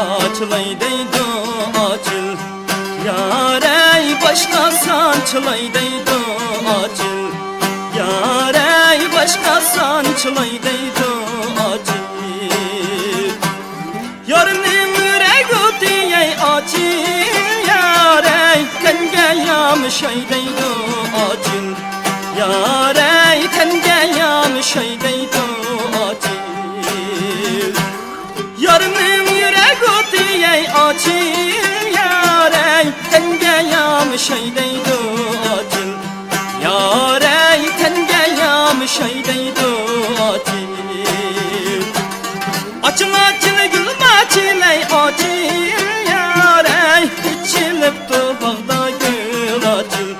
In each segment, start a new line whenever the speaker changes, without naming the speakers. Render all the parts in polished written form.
açılay deydi açıl. Yarey başka sançılay deydi açıl. Yarey başka sançılay deydi açıl. Yarının yüreği diye açıl. Yarey tenge yamışay deydi açıl. Yarey tenge yamışay deydi açıl. Yarının yüreği diye açıl. Yarey tenge yamışay deydi açıl. Yarey tenge yamışay deydi açıl. Açıl açıl gülüm açılay açıl. Yarey içilip bağda gül açıl.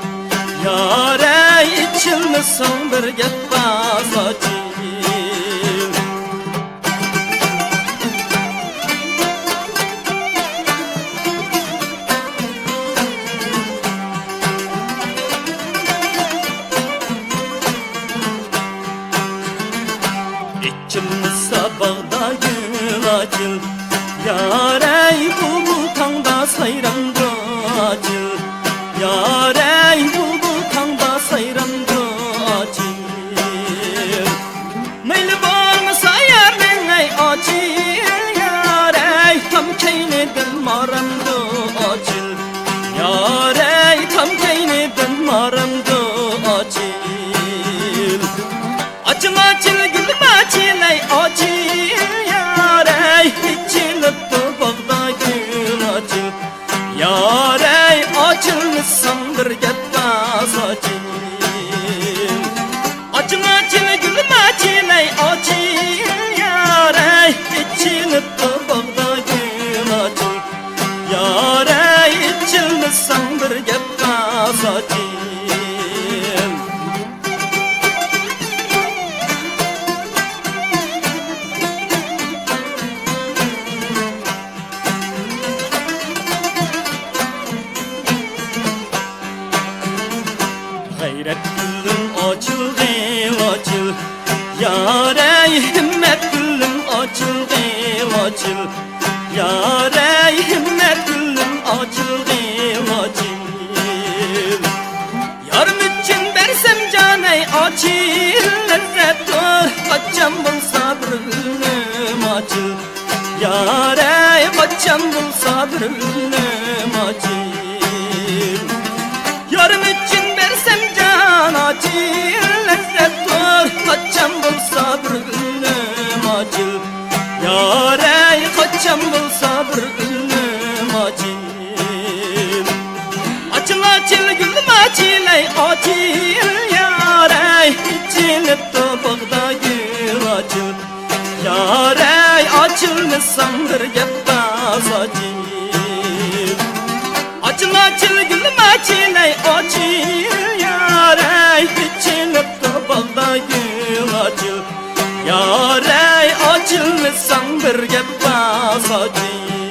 Yarey içilmesin bir gitmez açıl. İçilmese bağda gül açıl. Yarey bulbul tanda sayrandı açıl. Yarey bulbul tanda sayrandı açıl. Meyli bolmasa yarın ey açıl. Yarey tam keyneden maramdı açıl. Yarey tam keyneden maramdı açıl. Açıl açıl gülüm açılay açıl. Yarey içilip bağda gül açıl. Yarey açılmışsın bir gitmez açıl. Açıl açıl gülüm açılay açıl. Yarey içilip bağda gül açıl. Yarey içilmişsın bir gitmez açıl. Gayret gülüm açıl açıl. Yarey himmet gülüm açıl açıl. Yarey himmet gülüm açıl açıl. Yarım için versem caney açıl. Lezzet kaçam bulsa bir gülüm açıl. Yarey kaçam bulsa bir gülüm açıl. Yarım için versem can açıl. Lezzet kaçam bulsa bir gülüm açıl. Yarey kaçam bulsa bir gülüm açıl. Açıl açıl gülüm açılay açıl. Yarey içilip bağda gül açıl. Yarey açılmışsın bir gitmez açıl. Açıl açıl gülüm açılay açıl. Yarey içilip bağda gül açıl. Yarey açılmışsın bir gitmez açıl.